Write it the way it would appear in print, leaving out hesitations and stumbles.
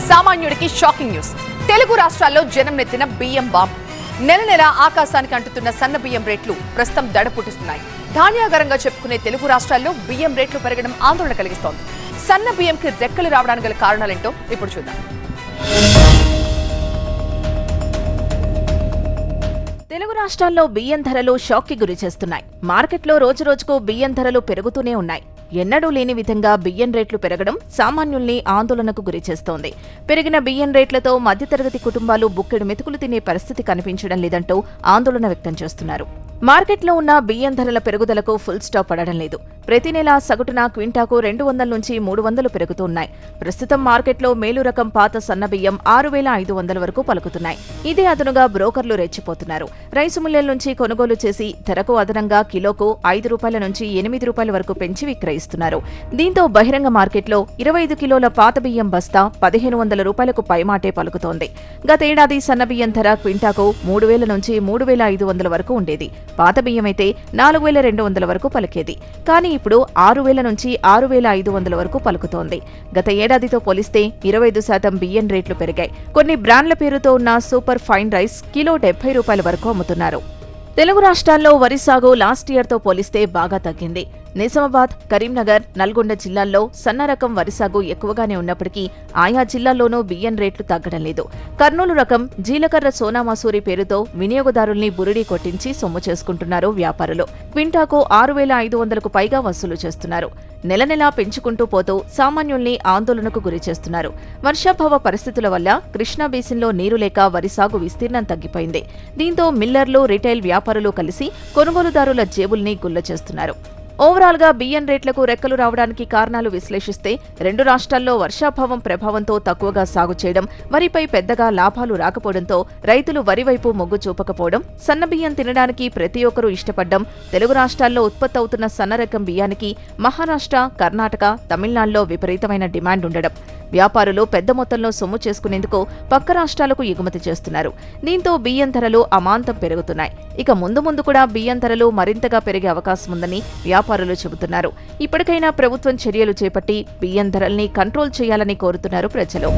సామాన్యుడికి shocking news. Telugu రాష్ట్రాల్లో జనం నెత్తిన బియ్యం బాంబ్. నెల నెల ఆకాశానికి అంటుతున్న సన్న బియ్యం రేట్లు ప్రస్తుతం దడ పుట్టిస్తున్నాయి. ధాన్యాగారంగా చెప్పుకునే తెలుగు రాష్ట్రాల్లో బియ్యం రేట్లు పెరగడం ఆందోళన కలిగిస్తోంది. సన్న బియ్యంకి రెక్కలు రావడానికి గల కారణాలేంటో ఇప్పుడు చూద్దాం. తెలుగు రాష్ట్రాల్లో బియ్యం ధరలు షాక్కి గురి చేస్తున్నాయి. మార్కెట్లో రోజురోజుకు బియ్యం ధరలు పెరుగుతూనే ఉన్నాయి. ఎన్నడూ లేని విధంగా బియ్యం రేట్లు పెరగడం సామాన్యుల్ని ఆందోళనకు గురిచేస్తోంది. పెరిగిన బియ్యం రేట్లతో మధ్యతరగతి కుటుంబాలు బుక్కెడు మెతుకులు తినే పరిస్థితి కనిపించడం లేదంటూ ఆందోళన వ్యక్తం చేస్తున్నారు. మార్కెట్లో ఉన్న బియ్యం ధరల పెరుగుదలకు ఫుల్ స్టాప్ పడడం లేదు. ప్రతి నెల సగటున క్వింటాకు 200 నుంచి 300 పెరుగుతున్నాయి. ప్రస్తుతం మార్కెట్లో మేలు రకం పాత సన్న బియ్యం 6,500 వరకు పలుకుతున్నాయి. ఇదే అదనుగా బ్రోకర్లు రెచ్చిపోతున్నారు. రైసు మిల్లల నుంచి కొనుగోలు చేసి ధరకు అదనంగా కిలోకు ₹5 నుంచి ₹8 వరకు పెంచి విక్రయిస్తున్నారు. దీంతో బహిరంగ మార్కెట్లో 25 కిలోల పాత బియ్యం బస్తా ₹1,500 పైమాటే పలుకుతోంది. గతేడాది సన్న బియ్యం ధర క్వింటాకు 3,000 నుంచి 3,500 వరకు ఉండేది. పాత బియ్యమైతే 4,200 వరకు పలికేది. కానీ ఇప్పుడు 6,000 నుంచి 6,500 వరకు పలుకుతోంది. గత ఏడాదితో పోలిస్తే 25% బియ్యం రేట్లు పెరిగాయి. కొన్ని బ్రాండ్ల పేరుతో ఉన్న సూపర్ ఫైన్ రైస్ కిలో ₹70 వరకు అమ్ముతున్నారు. తెలుగు రాష్ట్రాల్లో వరి సాగు లాస్ట్ ఇయర్తో పోలిస్తే బాగా తగ్గింది. నిజామాబాద్, కరీంనగర్, నల్గొండ జిల్లాల్లో సన్న రకం వరి సాగు ఎక్కువగానే ఉన్నప్పటికీ ఆయా జిల్లాల్లోనూ బియ్యం రేట్లు తగ్గడం లేదు. కర్నూలు రకం జీలకర్ర సోనామసూరి పేరుతో వినియోగదారుల్ని బురిడీ కొట్టించి సొమ్ము చేసుకుంటున్నారు వ్యాపారులు. క్వింటాకు 6,500కు పైగా వసూలు చేస్తున్నారు. నెల నెలా పెంచుకుంటూ పోతూ సామాన్యుల్ని ఆందోళనకు గురిచేస్తున్నారు. వర్షాభావ పరిస్థితుల వల్ల కృష్ణా బేసిన్లో నీరు లేక వరి సాగు విస్తీర్ణం తగ్గిపోయింది. దీంతో మిల్లర్లు, రిటైల్ వ్యాపారులు కలిసి కొనుగోలుదారుల జేబుల్ని గుల్ల చేస్తున్నారు. ఓవరాల్ గా బియ్యం రేట్లకు రెక్కలు రావడానికి కారణాలు విశ్లేషిస్తే రెండు రాష్ట్రాల్లో వర్షాభావం ప్రభావంతో తక్కువగా సాగు చేయడం, వరిపై పెద్దగా లాభాలు రాకపోవడంతో రైతులు వరి వైపు మొగ్గు చూపకపోవడం, సన్నబియ్యం తినడానికి ప్రతి ఒక్కరూ ఇష్టపడ్డం, తెలుగు రాష్ట్రాల్లో ఉత్పత్తి అవుతున్న సన్న రకం బియ్యానికి మహారాష్ట్ర, కర్ణాటక, తమిళనాడులో విపరీతమైన డిమాండ్ ఉండడం, వ్యాపారులు పెద్ద మొత్తంలో సొమ్ము చేసుకునేందుకు పక్క రాష్ట్రాలకు ఎగుమతి చేస్తున్నారు. దీంతో బియ్యం ధరలు అమాంతం పెరుగుతున్నాయి. ఇక ముందు ముందు కూడా బియ్యం ధరలు మరింతగా పెరిగే అవకాశం ఉందని వ్యాపారులు చెబుతున్నారు. ఇప్పటికైనా ప్రభుత్వం చర్యలు చేపట్టి బియ్యం ధరల్ని కంట్రోల్ చేయాలని కోరుతున్నారు ప్రజలు.